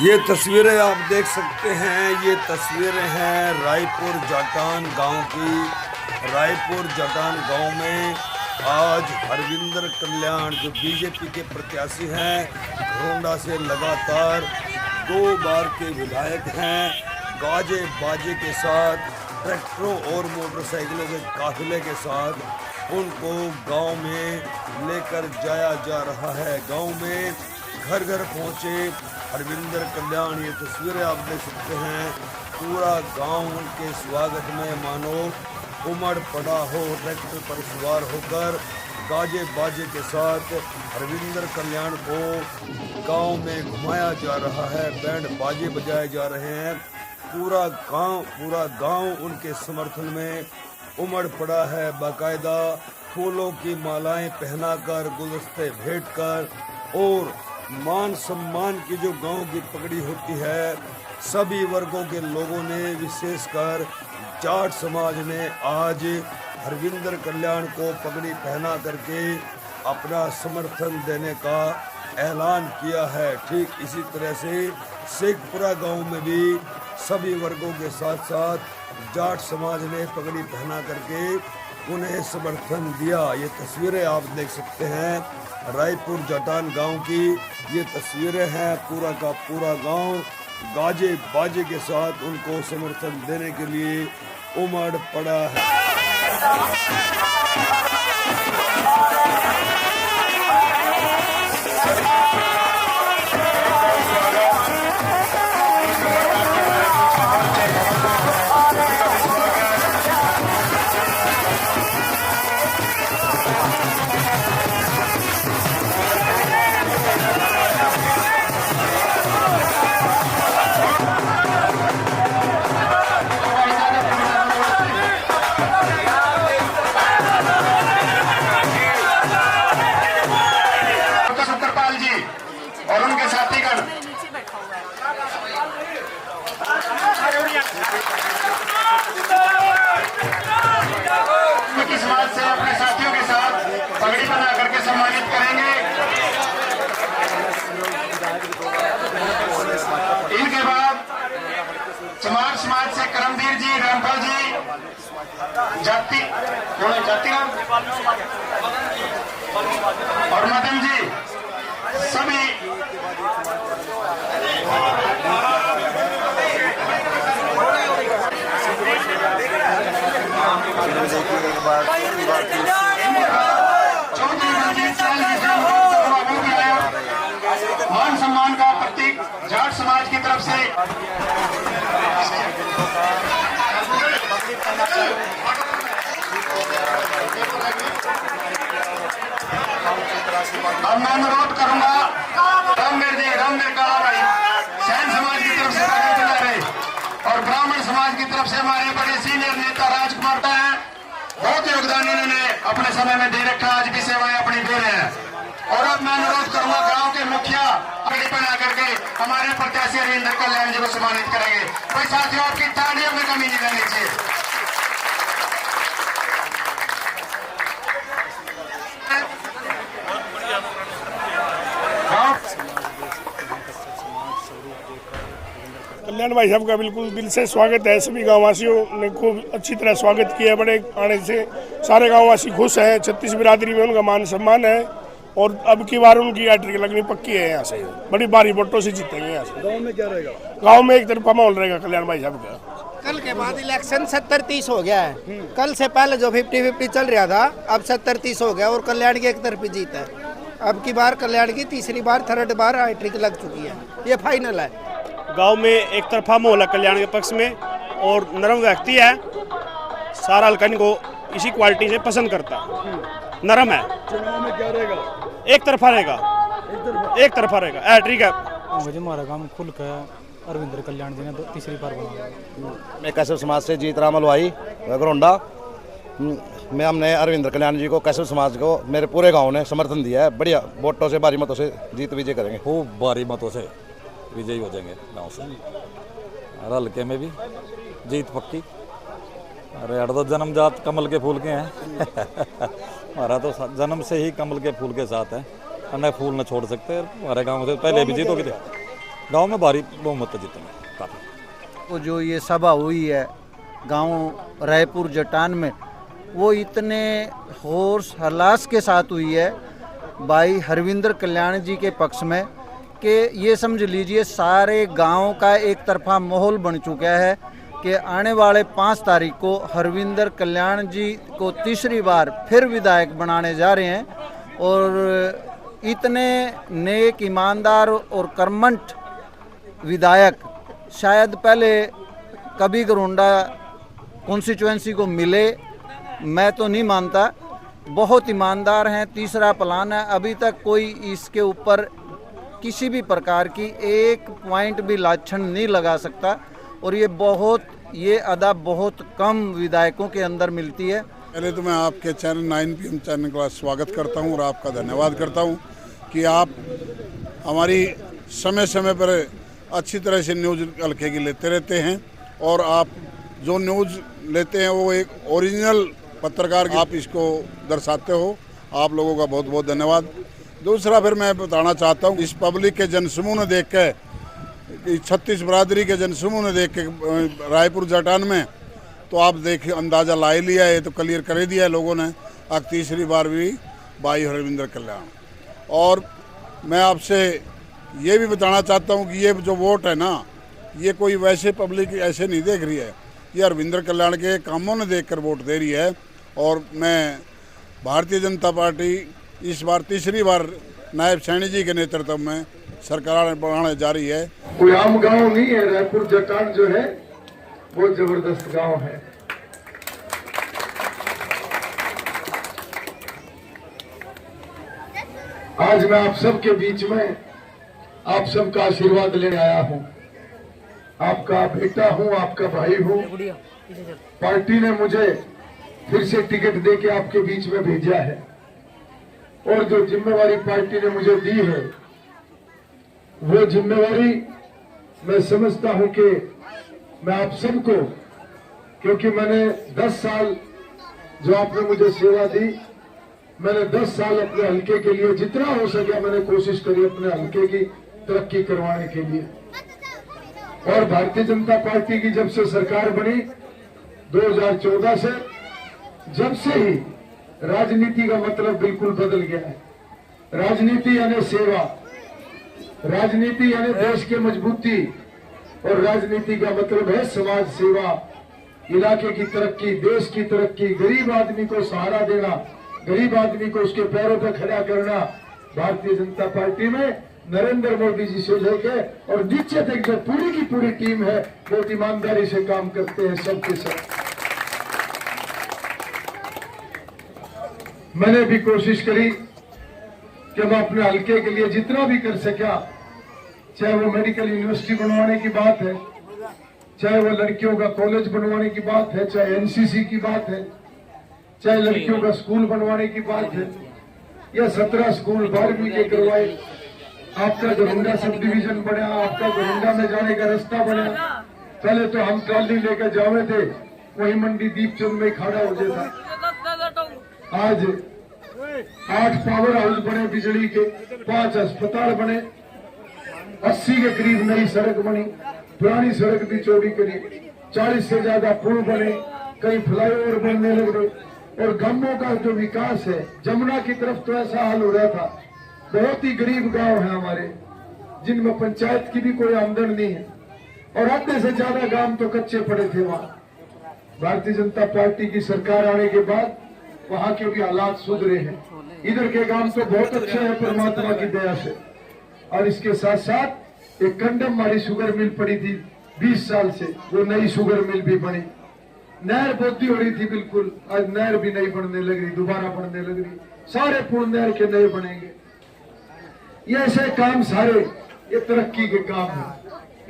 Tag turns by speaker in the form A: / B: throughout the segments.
A: ये तस्वीरें आप देख सकते हैं। ये तस्वीरें हैं रायपुर जाटान गांव की। रायपुर जाटान गांव में आज हरविंदर कल्याण जो बीजेपी के प्रत्याशी हैं, घरोंडा से लगातार 2 बार के विधायक हैं, गाजे बाजे के साथ ट्रैक्टरों और मोटरसाइकिलों के काफिले के साथ उनको गांव में लेकर जाया जा रहा है। गांव में घर घर पहुंचे हरविंदर कल्याण। ये तस्वीरें आप देख सकते हैं। पूरा गांव उनके स्वागत में मानो उमड़ पड़ा हो। ट्रैक्टर पर सवार होकर गाजे बाजे के साथ हरविंदर कल्याण को गांव में घुमाया जा रहा है। बैंड बाजे बजाए जा रहे हैं। पूरा गांव उनके समर्थन में उमड़ पड़ा है। बाकायदा फूलों की मालाएं पहनाकर, गुलदस्ते भेंट कर और मान सम्मान की जो गांव की पगड़ी होती है, सभी वर्गों के लोगों ने, विशेषकर जाट समाज ने आज हरविंदर कल्याण को पगड़ी पहना करके अपना समर्थन देने का ऐलान किया है। ठीक इसी तरह से शेखपुरा गांव में भी सभी वर्गों के साथ साथ जाट समाज ने पगड़ी पहना करके उन्हें समर्थन दिया। ये तस्वीरें आप देख सकते हैं रायपुर जाटान गांव की। ये तस्वीरें हैं। पूरा का पूरा गांव गाजे बाजे के साथ उनको समर्थन देने के लिए उमड़ पड़ा है।
B: और उनके साथीगण समाज से अपने साथियों के साथ पगड़ी बना करके सम्मानित करेंगे। इनके बाद चमार समाज से करमवीर जी, रामपाल जी, जाति और मदन जी, सभी मान सम्मान का प्रतीक जाट समाज की तरफ से अब मैं अनुरोध करूंगा रामवीर काला भाई सैन समाज की तरफ से चला रहे और ब्राह्मण समाज की तरफ से हमारे बड़े सीनियर नेता राजकुमार हैं। बहुत योगदान इन्होंने अपने समय में दे रखा, आज भी सेवाएं अपनी दे रहे हैं। और अब मैं अनुरोध करूंगा गांव के मुखिया पगड़ी बना करके हमारे प्रत्याशी हरविंदर कल्याण जी को सम्मानित करेंगे। कोई साथियों आपकी तालियों में कमी नहीं रहनी चाहिए।
C: कल्याण भाई साहब का बिल्कुल दिल से स्वागत है। सभी गांववासियों ने खूब अच्छी तरह स्वागत किया। बड़े आने से सारे गांववासी खुश हैं। 36 बिरादरी में उनका मान सम्मान है और अब की बार उनकी हैट्रिक लगनी पक्की है। यहाँ से बड़ी भारी वोटों से जीतेंगे। यहाँ से
A: गाँव में क्या रहेगा?
C: गाँव में एक तरफा माहौल रहेगा कल्याण भाई साहब का।
D: कल के बाद इलेक्शन 70-30 हो गया है। कल से पहले जो 50-50 चल रहा था, अब 70-30 हो गया और कल्याण की एक तरफी जीत है। अब की बार कल्याण की तीसरी बार, थर्ड बार हैट्रिक लग चुकी है। ये फाइनल है।
E: गांव में एक तरफा माहौल है कल्याण के पक्ष में और नरम व्यक्ति है। सारा हल्का इनको इसी क्वालिटी से पसंद करता है। नरम है।
A: चुनाव में क्या रहेगा?
E: एक तरफा रहेगा। एक तरफा रहेगा। हैट्रिक है।
F: मुझे हमारा काम खुल कर हरविंदर कल्याण जी ने तीसरी बार बनाया।
G: मैं कैशव समाज से जीत राम हलवाई घरोंडा में हमने हरविंदर कल्याण जी को, कैशव समाज को, मेरे पूरे गांव ने समर्थन दिया है। बढ़िया वोटों से, भारी मतों से जीत विजय करेंगे।
H: खूब भारी मतों से विजयी हो जाएंगे गांव से। हल्के में भी जीत पक्की। अरे अड़ तो जन्मजात कमल के फूल के हैं हमारा तो जन्म से ही कमल के फूल के साथ है। अन्य फूल न छोड़ सकते। हमारे गांव से पहले भी जीत होगी थी। गांव में भारी बहुमत जीतेंगे काफ़ी।
I: तो जो ये सभा हुई है गांव रायपुर जटान में, वो इतने होश हल्लास के साथ हुई है भाई हरविंदर कल्याण जी के पक्ष में कि ये समझ लीजिए सारे गांव का एक तरफा माहौल बन चुका है कि आने वाले 5 तारीख को हरविंदर कल्याण जी को तीसरी बार फिर विधायक बनाने जा रहे हैं। और इतने नेक, ईमानदार और कर्मठ विधायक शायद पहले कभी गरुंडा कॉन्स्टिट्यूएंसी को मिले, मैं तो नहीं मानता। बहुत ईमानदार हैं, तीसरा प्लान है, अभी तक कोई इसके ऊपर किसी भी प्रकार की एक पॉइंट भी लाछन नहीं लगा सकता। और ये अदा बहुत कम विधायकों के अंदर मिलती है।
J: पहले तो मैं आपके चैनल 9 PM चैनल का स्वागत करता हूं और आपका धन्यवाद करता हूं कि आप हमारी समय समय पर अच्छी तरह से न्यूज़ हल्के की लेते रहते हैं और आप जो न्यूज़ लेते हैं वो एक ओरिजिनल पत्रकार आप इसको दर्शाते हो। आप लोगों का बहुत बहुत धन्यवाद। दूसरा फिर मैं बताना चाहता हूँ, इस पब्लिक के जनसमूह ने देख के, 36 बरादरी के जनसमूह ने देख के रायपुर जटान में, तो आप देखिए अंदाज़ा ला ही लिया है, तो क्लियर कर ही दिया है लोगों ने। अब तीसरी बार भी भाई हरविंदर कल्याण। और मैं आपसे ये भी बताना चाहता हूँ कि ये जो वोट है ना, ये कोई वैसे पब्लिक ऐसे नहीं देख रही है, ये हरविंदर कल्याण के कामों ने देखकर वोट दे रही है। और मैं भारतीय जनता पार्टी इस बार तीसरी बार नायब सैनी जी के नेतृत्व में सरकार बनाने जा रही है।
K: कोई आम गांव नहीं है, रायपुर जटान जो है वो जबरदस्त गांव है। आज मैं आप सबके बीच में आप सबका आशीर्वाद लेने आया हूं। आपका बेटा हूं, आपका भाई हूं। पार्टी ने मुझे फिर से टिकट देके आपके बीच में भेजा है और जो जिम्मेवारी पार्टी ने मुझे दी है वो जिम्मेवारी मैं समझता हूं कि मैं आप सबको, क्योंकि मैंने 10 साल जो आपने मुझे सेवा दी, मैंने 10 साल अपने हल्के के लिए जितना हो सके मैंने कोशिश करी अपने हल्के की तरक्की करवाने के लिए। और भारतीय जनता पार्टी की जब से सरकार बनी 2014 से, जब से ही राजनीति का मतलब बिल्कुल बदल गया है। राजनीति यानी सेवा, राजनीति यानी देश की मजबूती, और राजनीति का मतलब है समाज सेवा, इलाके की तरक्की, देश की तरक्की, गरीब आदमी को सहारा देना, गरीब आदमी को उसके पैरों पर खड़ा करना। भारतीय जनता पार्टी में नरेंद्र मोदी जी से लेके और नीचे तक जो पूरी की पूरी टीम है बहुत ईमानदारी से काम करते हैं सबके सब। मैंने भी कोशिश करी कि मैं अपने हल्के के लिए जितना भी कर सका, चाहे वो मेडिकल यूनिवर्सिटी बनवाने की बात है, चाहे वो लड़कियों का कॉलेज बनवाने की बात है, चाहे एनसीसी की बात है, चाहे लड़कियों का स्कूल बनवाने की बात है, या 17 स्कूल 12वीं के करवाए, आपका गरुंडा सब डिवीजन बना, आपका गरुंडा में जाने का रास्ता बना। पहले तो हम ट्रॉली लेकर जावे थे, वही मंडी दीपचंद में खड़ा हो जाता। आज 8 पावर हाउस बने बिजली के, 5 अस्पताल बने, 80 के करीब नई सड़क बनी, पुरानी सड़क भी चौड़ी करी, 40 से ज्यादा पुल बने, कई फ्लाईओवर बनने लगे। और गांवों का जो विकास है, जमुना की तरफ तो ऐसा हाल हो रहा था, बहुत ही गरीब गांव है हमारे, जिनमें पंचायत की भी कोई आमदन नहीं है, और आधे से ज्यादा गांव तो कच्चे पड़े थे वहां। भारतीय जनता पार्टी की सरकार आने के बाद वहां के भी हालात सुधरे हैं। इधर के गांव तो बहुत अच्छे हैं परमात्मा की दया से। और इसके साथ साथ एक कंडम वाली शुगर मिल पड़ी थी 20 साल से, वो नई शुगर मिल भी बनी। नहर बोती हो रही थी बिल्कुल, आज नहर भी नहीं बनने लग रही, दोबारा बनने लग रही। सारे पुल नहर के नए बनेंगे। ये ऐसे काम सारे ये तरक्की के काम है,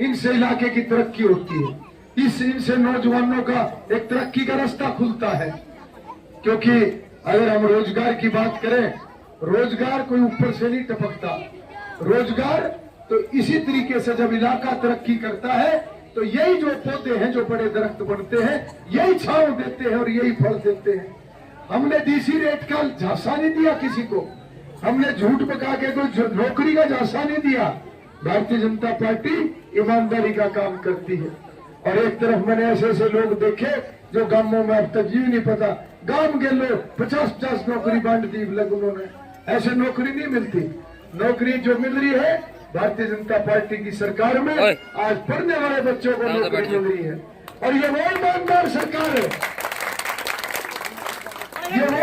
K: इनसे इलाके की तरक्की होती है, इनसे नौजवानों का एक तरक्की का रास्ता खुलता है। क्योंकि अगर हम रोजगार की बात करें, रोजगार कोई ऊपर से नहीं टपकता। रोजगार तो इसी तरीके से जब इलाका तरक्की करता है तो यही जो पौधे हैं जो बड़े दरख्त बनते हैं, यही छांव देते हैं और यही फल देते हैं। हमने डीसी रेट का झांसा नहीं दिया किसी को, हमने झूठ पका के कोई नौकरी का झांसा नहीं दिया। भारतीय जनता पार्टी ईमानदारी का काम करती है। और एक तरफ मैंने ऐसे ऐसे लोग देखे जो गांवों में अब तक यूं नहीं पता, गांव के लोग 50-50 नौकरी बांट दी लग उन्होंने। ऐसे नौकरी नहीं मिलती। नौकरी जो मिल रही है भारतीय जनता पार्टी की सरकार में, आज पढ़ने वाले बच्चों को नौकरी मिल रही है। और ये वो ईमानदार सरकार है, ये वो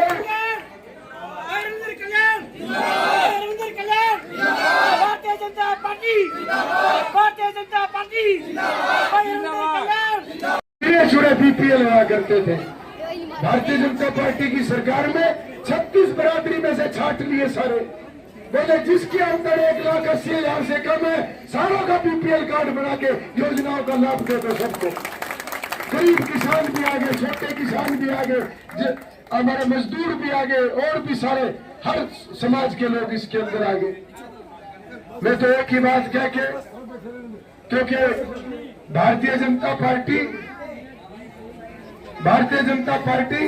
K: छुड़े बीपीएल हुआ करते थे। भारतीय जनता पार्टी की सरकार में 36 बरादरी में से छाट लिए सारे, बोले जिसके अंदर 1,80,000 से कम है सारों का बीपीएल कार्ड बना के योजनाओं का लाभ दे दो सबको। गरीब किसान भी आगे, छोटे किसान भी आगे, हमारे मजदूर भी आगे, और भी सारे हर समाज के लोग इसके अंदर आगे। मैं तो एक ही बात कह के, क्योंकि भारतीय जनता पार्टी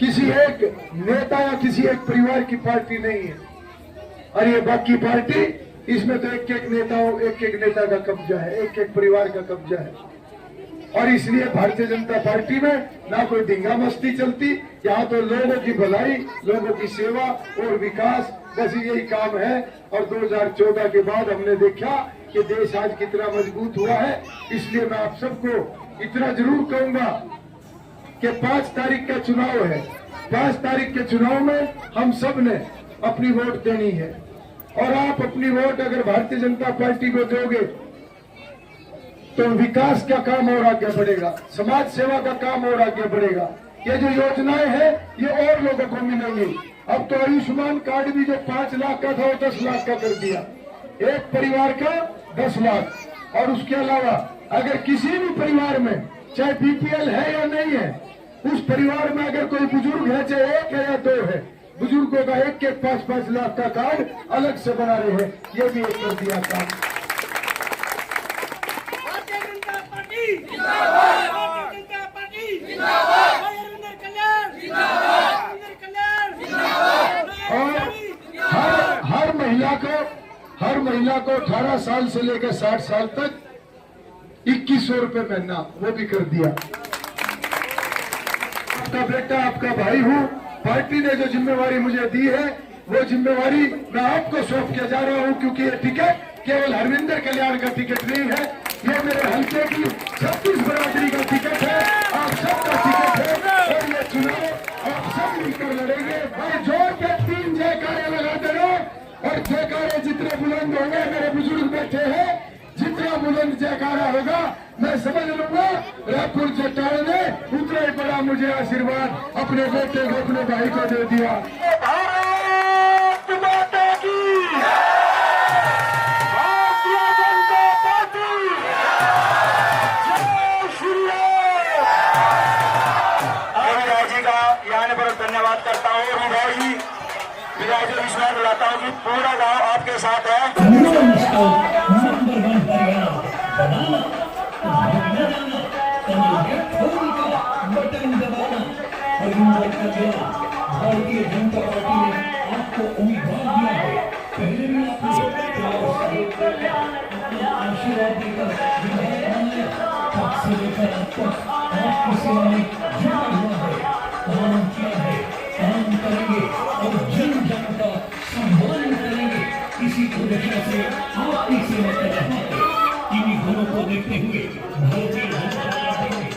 K: किसी एक नेता या किसी एक परिवार की पार्टी नहीं है। और ये बाकी पार्टी, इसमें तो एक एक नेता का कब्जा है, एक एक परिवार का कब्जा है। और इसलिए भारतीय जनता पार्टी में ना कोई ढींगा मस्ती चलती, यहाँ तो लोगों की भलाई, लोगों की सेवा और विकास, बस यही काम है। और 2014 के बाद हमने देखा कि देश आज कितना मजबूत हुआ है। इसलिए मैं आप सबको इतना जरूर कहूंगा कि 5 तारीख का चुनाव है। 5 तारीख के चुनाव में हम सब ने अपनी वोट देनी है। और आप अपनी वोट अगर भारतीय जनता पार्टी को दोगे तो विकास का काम और आगे बढ़ेगा, समाज सेवा का काम और आगे बढ़ेगा। ये जो योजनाएं हैं ये और लोगों को मिलेंगी। अब तो आयुष्मान कार्ड भी जो 5 लाख का था वो 10 लाख का कर दिया, एक परिवार का 10 लाख। और उसके अलावा अगर किसी भी परिवार में, चाहे बीपीएल है या नहीं है, उस परिवार में अगर कोई बुजुर्ग है, चाहे 1 है या 2 है, बुजुर्गों का 1-1 5-5 लाख का कार्ड अलग से बना रहे हैं। ये भी एक कर दिया काम। और हर महिला को 18 साल से लेकर 60 साल तक 2100 रुपए महीना वो भी कर दिया। आपका बेटा, आपका भाई हूँ। पार्टी ने जो जिम्मेवारी मुझे दी है वो जिम्मेवारी मैं आपको सौंप के जा रहा हूँ, क्योंकि ये टिकट केवल हरविंदर कल्याण का टिकट नहीं है, ये मेरे हल्के की 36 बरादरी का टिकट है, आप सबका टिकट है। और ये चुनाव आप सब मिलकर लड़ेंगे। भाई जोर के 3 जयकारे लगाते रहो, और जयकारे जितने बुलंद होंगे, मेरे बुजुर्ग बैठे हैं, जितना बुलंद जयकारा होगा मैं समझ लूंगा रायपुर जटान ने उतना ही बड़ा मुझे आशीर्वाद अपने बेटे को, अपने भाई को दे दिया। भारत माता की, भारतीय जनता पार्टी, जय श्री राम। जी का यहाँ पर धन्यवाद करता हूँ और भाई विराज विश्वास दिलाता हूँ कि पूरा गांव आपके साथ है।
L: भारतीय जनता पार्टी ने आपको उम्मीदवार दिया है, पहले भी आशीर्वाद देकर तब से लेकर अब तक आपकी सेवा में जुटा हुआ है, काम किया है, काम करेंगे और जन जन का सम्मान करेंगे। इसी उद्देश्य से आपकी सेवा कर रहा है। इन्हीं गुणों को देखते हुए भारतीय जनता पार्टी ने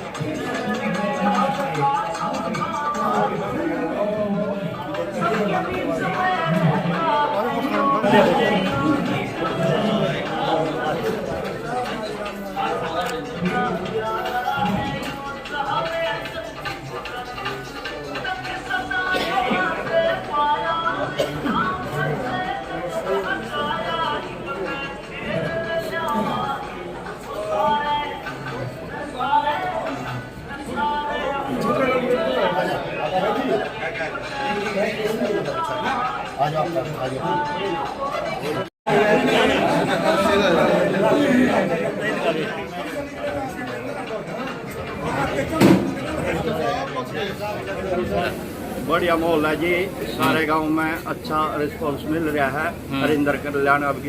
M: बढ़िया माहौल है जी, सारे गांव में अच्छा रिस्पॉन्स मिल रहा है। हरिंदर कल्याण अब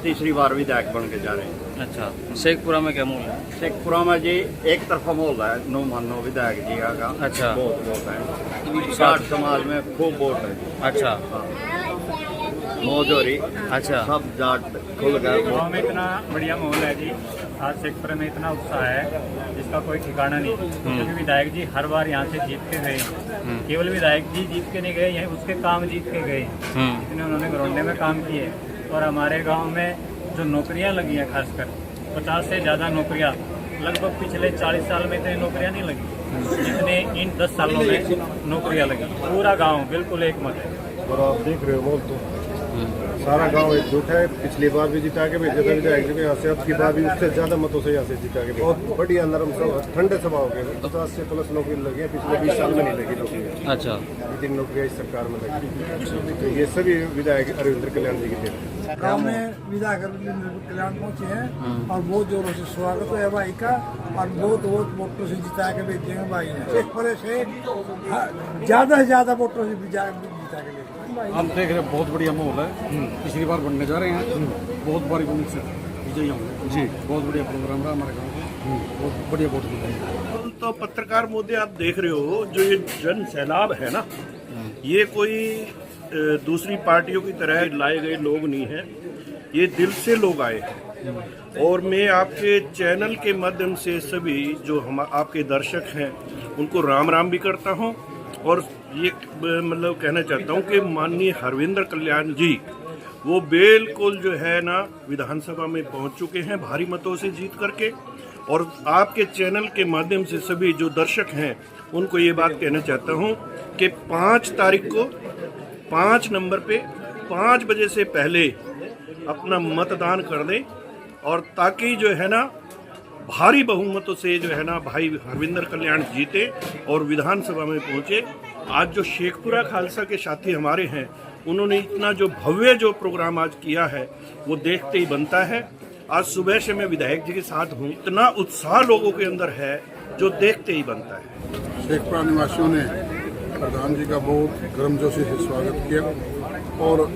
M: की तीसरी बार विधायक बन के जा रहे हैं।
N: अच्छा, शेखपुरा में क्या माहौल है?
M: शेखपुरा में जी एक तरफा माहौल है, नो मानो विधायक जी का।
N: अच्छा,
M: बहुत वोट है, जाट समाज में खूब वोट है।
N: अच्छा,
M: मौज हो रही।
N: अच्छा,
M: सब जाट खुल गए।
O: गाँव में इतना बढ़िया माहौल है जी, आज शेखपुरा में इतना उत्साह है जिसका कोई ठिकाना नहीं। क्योंकि विधायक जी हर बार यहाँ से जीत के गए, केवल विधायक जी जीत के नहीं गए, यहीं उसके काम जीत के गए। इतने उन्होंने घरौंडे में काम किए। और हमारे गांव में जो नौकरियां लगी हैं, खासकर 50 से ज़्यादा नौकरियां, लगभग पिछले 40 साल में इतनी नौकरियां नहीं लगी जितने इन 10 सालों में नौकरियां लगी। पूरा गाँव बिल्कुल एक मत है।
P: और आप देख रहे हो माहौल तो सारा गांव एकजुट है। पिछली बार भी जिता के भेजे थे विधायक जी यहाँ से, अब की बार भी उससे ज्यादा मतों से यहाँ से जिता के। बहुत बढ़िया नरम ठंडे स्वभाव के 50 से प्लस नौकरी लगी है, पिछले 20 साल में नहीं लगी नौकरी।
N: अच्छा,
P: 3 नौकरियाँ इस सरकार में लगी। तो ये सभी विधायक अरविंद कल्याण जी की थे।
Q: गाँव में विधायक अरविंद कल्याण पहुँचे हैं और बहुत जोरों से स्वागत है भाई का, और बहुत वोटों से जिता के भेजेंगे भाई ने। शेखपुरा से ज्यादा से ज्यादा वोटों से जिता के भेजेंगे।
F: हम देख रहे हैं बहुत बढ़िया माहौल है, पिछली बार बनने जा रहे हैं, बहुत बड़ी उम्मीद से विजयी होंगे जी। बहुत बढ़िया प्रोग्राम रहा हमारे गाँव में, बहुत बढ़िया वोट मिलेंगे।
R: तो पत्रकार मोदी आप देख रहे हो, जो ये जन सैलाब है ना, ये कोई दूसरी पार्टियों की तरह लाए गए लोग नहीं है, ये दिल से लोग आए हैं। और मैं आपके चैनल के माध्यम से सभी जो हम आपके दर्शक हैं उनको राम राम भी करता हूं, और ये मतलब कहना चाहता हूं कि माननीय हरविंदर कल्याण जी वो बिल्कुल जो है ना विधानसभा में पहुंच चुके हैं भारी मतों से जीत करके। और आपके चैनल के माध्यम से सभी जो दर्शक हैं उनको ये बात कहना चाहता हूं कि 5 तारीख को 5 नंबर पे 5 बजे से पहले अपना मतदान कर दें, और ताकि जो है ना भारी बहुमतों से जो है ना भाई हरविंदर कल्याण जीते और विधानसभा में पहुंचे। आज जो शेखपुरा खालसा के साथी हमारे हैं, उन्होंने इतना जो भव्य जो प्रोग्राम आज किया है वो देखते ही बनता है। आज सुबह से मैं विधायक जी के साथ हूँ, इतना उत्साह लोगों के अंदर है जो देखते ही बनता है।
J: शेखपुरा निवासियों ने प्रधान जी का बहुत गर्मजोशी से स्वागत किया और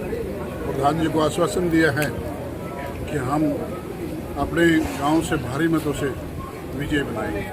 J: प्रधान जी को आश्वासन दिया है कि हम अपने गांव से भारी मतों से विजय बनाएंगे।